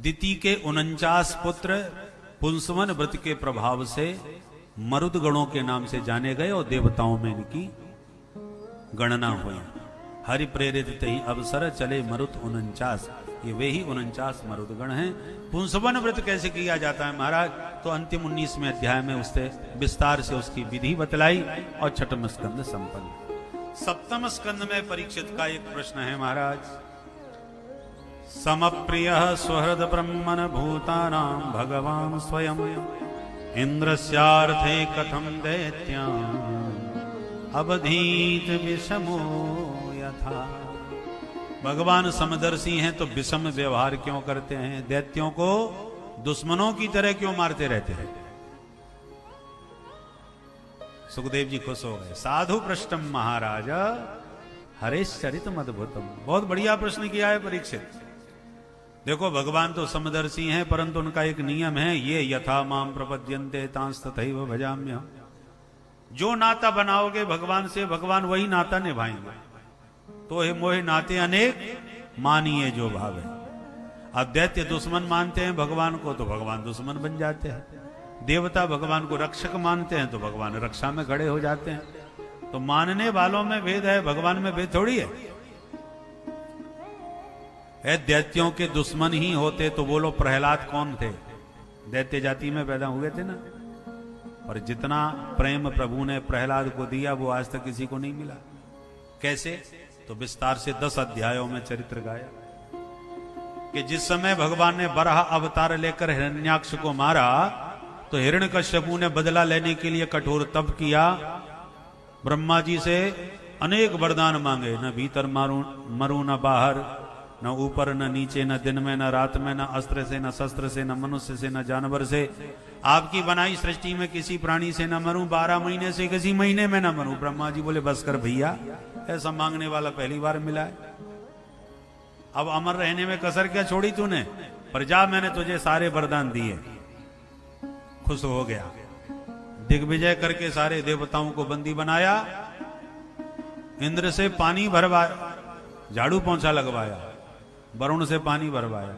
दिति के 49 पुत्र पुंसवन व्रत के प्रभाव से मरुद गणों के नाम से जाने गए और देवताओं में इनकी गणना हुई। हरि प्रेरित तही अवसर चले मरुत 49, ये वे ही 49 मरुद गण हैं। पुंसवन व्रत कैसे किया जाता है महाराज, तो अंतिम 19वें अध्याय में उससे विस्तार से उसकी विधि बतलाई और छठम स्कंद संपन्न। सप्तम स्कंद में परीक्षित का एक प्रश्न है महाराज। समप्रिय स्वहृद ब्रह्मन भूतानां भगवान स्वयं इंद्रस्यार्थे कथम दैत्या अवधीत विषमो यथा। भगवान समदर्शी हैं तो विषम व्यवहार क्यों करते हैं, दैत्यों को दुश्मनों की तरह क्यों मारते रहते हैं। सुखदेव जी खुश हो गए। साधु पृष्ठम महाराज हरेश्चरितम अद्भुतम। बहुत बढ़िया प्रश्न किया है परीक्षित। देखो भगवान तो समदर्शी हैं, परंतु उनका एक नियम है, ये यथा माम प्रपद्यन्ते तांस तथैव भजाम्यहम्। जो नाता बनाओगे भगवान से, भगवान वही नाता निभाएंगे। तो हे मोहे नाते अनेक मानिए जो भावे। अब दैत्य दुश्मन मानते हैं भगवान को तो भगवान दुश्मन बन जाते हैं। देवता भगवान को रक्षक मानते हैं तो भगवान रक्षा में खड़े हो जाते हैं। तो मानने वालों में भेद है, भगवान में भेद थोड़ी है। दैत्यों के दुश्मन ही होते तो बोलो प्रहलाद कौन थे, दैत्य जाति में पैदा हुए थे ना। और जितना प्रेम प्रभु ने प्रहलाद को दिया वो आज तक किसी को नहीं मिला। कैसे, तो विस्तार से 10 अध्यायों में चरित्र गाया कि जिस समय भगवान ने बराह अवतार लेकर हिरण्याक्ष को मारा तो हिरण्यकश्यपु ने बदला लेने के लिए कठोर तप किया। ब्रह्मा जी से अनेक वरदान मांगे, न भीतर मरू न बाहर, न ऊपर न नीचे, न दिन में न रात में, न अस्त्र से न शस्त्र से, न मनुष्य से न जानवर से। आपकी बनाई सृष्टि में किसी प्राणी से न मरूं, 12 महीने से किसी महीने में न मरूं। ब्रह्मा जी बोले बस कर भैया, ऐसा मांगने वाला पहली बार मिला है। अब अमर रहने में कसर क्या छोड़ी तूने, पर जा मैंने तुझे सारे वरदान दिए। खुश हो गया, दिग्विजय करके सारे देवताओं को बंदी बनाया। इंद्र से पानी भरवाया, झाड़ू पोंछा लगवाया, वरुण से पानी भरवाया।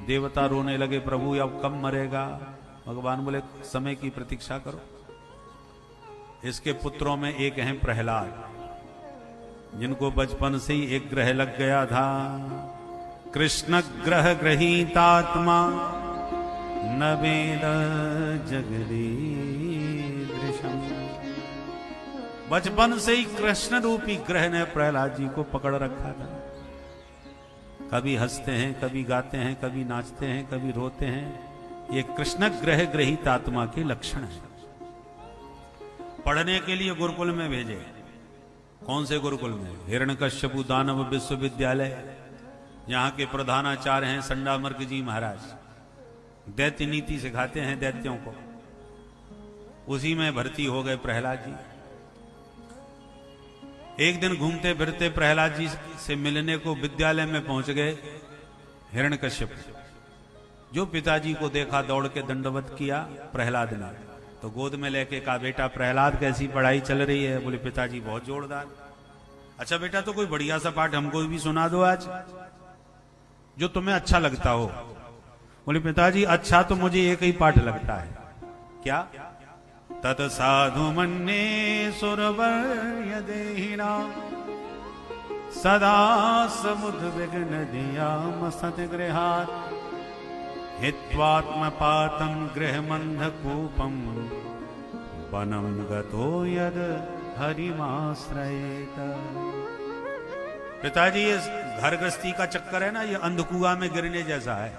देवता रोने लगे, प्रभु अब कब मरेगा। भगवान बोले समय की प्रतीक्षा करो। इसके पुत्रों में एक हैं प्रहलाद, जिनको बचपन से ही एक ग्रह लग गया था। कृष्ण ग्रह ग्रहीतात्मा न वेद जगदीदृशम्। बचपन से ही कृष्ण रूपी ग्रह ने प्रहलाद जी को पकड़ रखा था। कभी हंसते हैं, कभी गाते हैं, कभी नाचते हैं, कभी रोते हैं। ये कृष्ण ग्रह ग्रहित आत्मा के लक्षण है। पढ़ने के लिए गुरुकुल में भेजे। कौन से गुरुकुल में? हिरण्यकश्यपु दानव विश्वविद्यालय। यहाँ के प्रधानाचार्य हैं संडामर्क जी महाराज। दैत्य नीति सिखाते हैं दैत्यों को। उसी में भर्ती हो गए प्रहलाद जी। एक दिन घूमते फिरते प्रहलाद जी से मिलने को विद्यालय में पहुंच गए हिरण्यकश्यप। जो पिताजी को देखा दौड़ के दंडवत किया प्रहलाद ने, तो गोद में लेके कहा, बेटा प्रहलाद कैसी पढ़ाई चल रही है? बोले पिताजी बहुत जोरदार। अच्छा बेटा तो कोई बढ़िया सा पाठ हमको भी सुना दो आज, जो तुम्हें अच्छा लगता हो। बोले पिताजी अच्छा तो मुझे एक ही पाठ लगता है। क्या? तत साधु मन्ये सुरवर्य देहिना सदा समुद्विग्न धियाम सतगृहात् हित्वात्मपातं गृहमन्धकूपं वनं गतो यद हरिमाश्रयेत। पिताजी ये घर गृहस्थी का चक्कर है ना, ये अंधकुआ में गिरने जैसा है।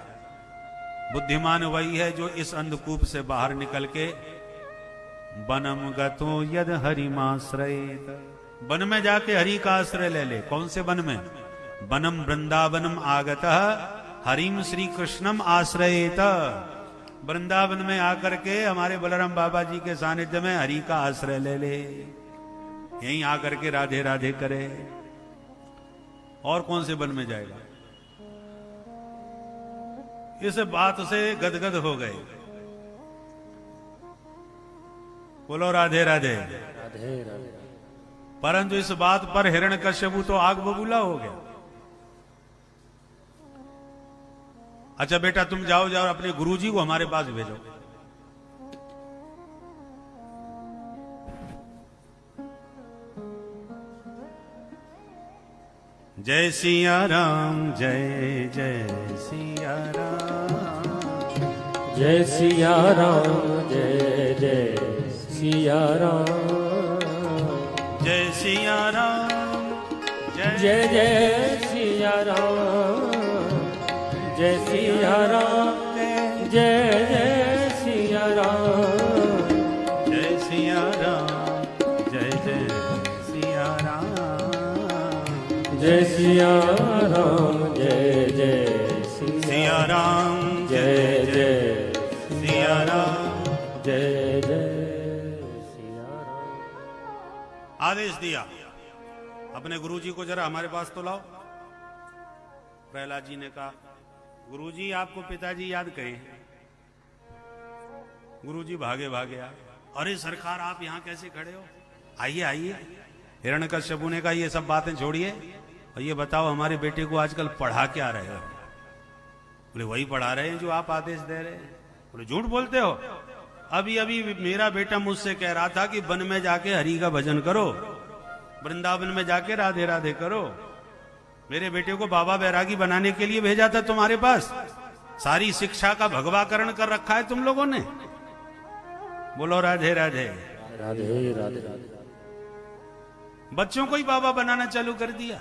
बुद्धिमान वही है जो इस अंधकूप से बाहर निकल के वनम गतो यद हरिमाश्रयेत, वन में जाके हरि का आश्रय ले ले। कौन से वन में? वनम वृंदावनम आगतः हरिम श्री कृष्णम आश्रयेत। वृंदावन में आकर के हमारे बलराम बाबा जी के सानिध्य में हरि का आश्रय ले ले, यहीं आकर के राधे राधे करे। और कौन से वन में जाएगा? इस बात से गदगद हो गए। बोलो राधे राधे। राधे राधे। परंतु इस बात पर हिरण्यकश्यपु तो आग बबूला हो गया। अच्छा बेटा तुम जाओ जाओ अपने गुरुजी को हमारे पास भेजो। जय सिया राम जय जय सिया राम, जय सिया राम जय जय सिया राम, जय सिया राम जय जय सिया राम, जय सिया राम जय जय सिया राम, जय सिया राम जय जय सिया राम, जय सिया राम जय जय सिया राम जय जय सिया राम। जय जय सिया राम। आदेश दिया अपने गुरुजी को जरा हमारे पास तो लाओ। प्रहलाद जी ने कहा गुरुजी आपको पिताजी याद करें। गुरुजी भागे भागे आए। अरे सरकार आप यहां कैसे खड़े हो, आइए आइए। हिरण्यकश्यपु ने कहा ये सब बातें छोड़िए और ये बताओ हमारे बेटे को आजकल पढ़ा क्या रहे हो। बोले वही पढ़ा रहे हैं जो आप आदेश दे रहे हैं। बोले झूठ बोलते हो, अभी अभी मेरा बेटा मुझसे कह रहा था कि वन में जाके हरि का भजन करो, वृंदावन में जाके राधे राधे करो। मेरे बेटे को बाबा बैरागी बनाने के लिए भेजा था तुम्हारे पास। सारी शिक्षा का भगवाकरण कर रखा है तुम लोगों ने। बोलो राधे राधे राधे राधे राधे। बच्चों को ही बाबा बनाना चालू कर दिया।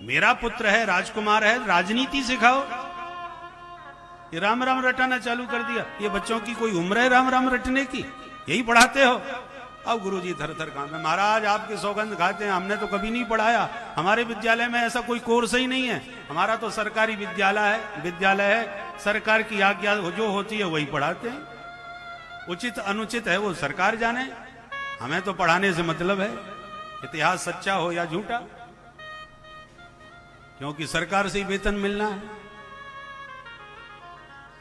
मेरा पुत्र है, राजकुमार है, राजनीति सिखाओ। ये राम राम रटाना चालू कर दिया। ये बच्चों की कोई उम्र है राम राम रटने की? यही पढ़ाते हो? अब गुरुजी थर थर कांपे। महाराज आपके सौगंध खाते हैं, हमने तो कभी नहीं पढ़ाया। हमारे विद्यालय में ऐसा कोई कोर्स ही नहीं है। हमारा तो सरकारी विद्यालय है। सरकार की आज्ञा जो होती है वही पढ़ाते हैं। उचित अनुचित है वो सरकार जाने, हमें तो पढ़ाने से मतलब है, इतिहास सच्चा हो या झूठा, क्योंकि सरकार से ही वेतन मिलना है।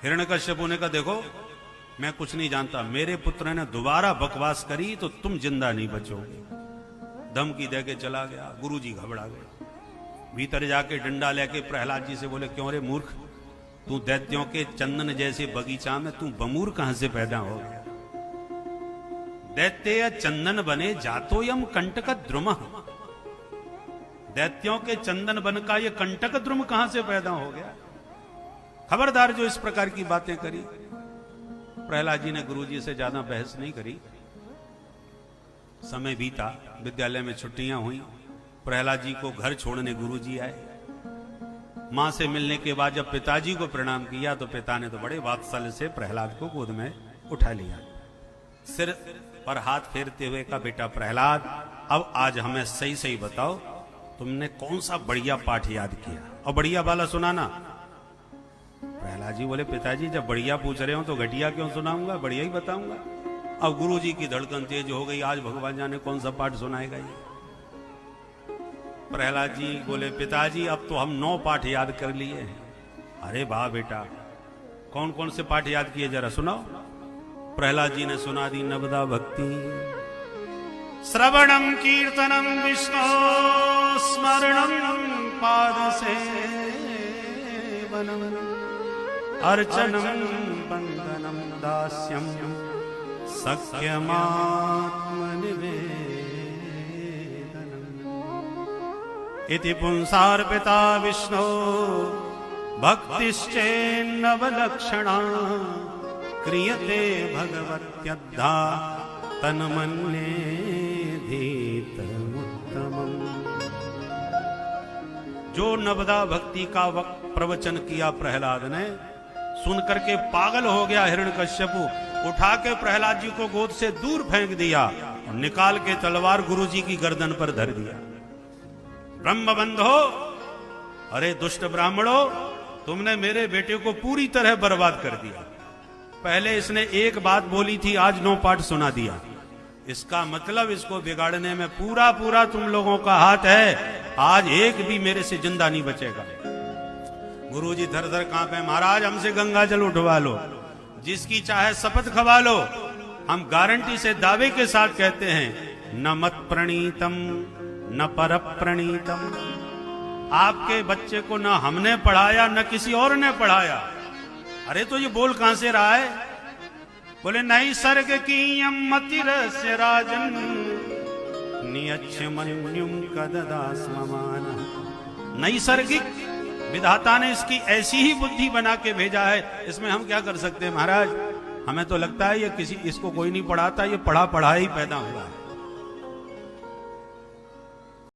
हिरण्यकश्यपु ने कहा देखो मैं कुछ नहीं जानता, मेरे पुत्र ने दोबारा बकवास करी तो तुम जिंदा नहीं बचोगे। धमकी दे के चला गया। गुरुजी घबरा गए। भीतर जाके डंडा लेके प्रहलाद जी से बोले क्यों रे मूर्ख, तू दैत्यों के चंदन जैसे बगीचा में तू बमूर कहां से पैदा हो गया? दैत्य चंदन बने जातो यम कंटक द्रुम। दैत्यों के चंदन बन का ये कंटक द्रुम कहां से पैदा हो गया? खबरदार जो इस प्रकार की बातें करी। प्रहलाद जी ने गुरुजी से ज्यादा बहस नहीं करी। समय बीता, विद्यालय में छुट्टियां हुई। प्रहलाद जी को घर छोड़ने गुरुजी आए। मां से मिलने के बाद जब पिताजी को प्रणाम किया तो पिता ने तो बड़े वात्सल्य से प्रहलाद को गोद में उठा लिया। सिर पर हाथ फेरते हुए कहा बेटा प्रहलाद, अब आज हमें सही सही बताओ तुमने कौन सा बढ़िया पाठ याद किया, और बढ़िया वाला सुनाना। प्रहलाद जी बोले पिताजी जब बढ़िया पूछ रहे हो तो घटिया क्यों सुनाऊंगा, बढ़िया ही बताऊंगा। अब गुरुजी की धड़कन तेज हो गई, आज भगवान जाने कौन सा पाठ सुनाएगा ये। प्रहलाद जी बोले पिताजी अब तो हम 9 पाठ याद कर लिए हैं। अरे वाह बेटा, कौन कौन से पाठ याद किए जरा सुनाओ। प्रहलाद जी ने सुना दी नवदा भक्ति, श्रवणम कीर्तनम विष्णु स्मरणम पाद सेवनम अर्चनम बंदनम दास्यम सख्यमात्मनिवेदनम इति पुंसार्पिता विष्णु भक्तिश्चेन्नवलक्षणा क्रियते भगवत्यद्धा तन्मन्येधीतमुत्तमम्। जो नवदा भक्ति का प्रवचन किया प्रहलाद ने, सुनकर के पागल हो गया हिरण्यकश्यपु। उठा के प्रहलाद जी को गोद से दूर फेंक दिया और निकाल के तलवार गुरुजी की गर्दन पर धर दिया। ब्रह्म बंधो, अरे दुष्ट ब्राह्मणों, तुमने मेरे बेटे को पूरी तरह बर्बाद कर दिया। पहले इसने एक बात बोली थी, आज 9 पाठ सुना दिया। इसका मतलब इसको बिगाड़ने में पूरा पूरा तुम लोगों का हाथ है। आज एक भी मेरे से जिंदा नहीं बचेगा। गुरुजी थर थर कांपे। महाराज हमसे गंगा जल उठवा लो, जिसकी चाहे शपथ खवा लो, हम गारंटी से दावे के साथ कहते हैं न मत प्रणीतम न पर प्रणीतम। आपके बच्चे को न हमने पढ़ाया न किसी और ने पढ़ाया। अरे तो ये बोल कहां से रहा है? बोले नई सर्ग की मति रस्य राजन नियच्छ मन्युम कददास्ममान। नैसर्गिक विधाता ने इसकी ऐसी ही बुद्धि बना के भेजा है, इसमें हम क्या कर सकते हैं महाराज? हमें तो लगता है ये इसको कोई नहीं पढ़ाता, ये पढ़ा ही पैदा हुआ है।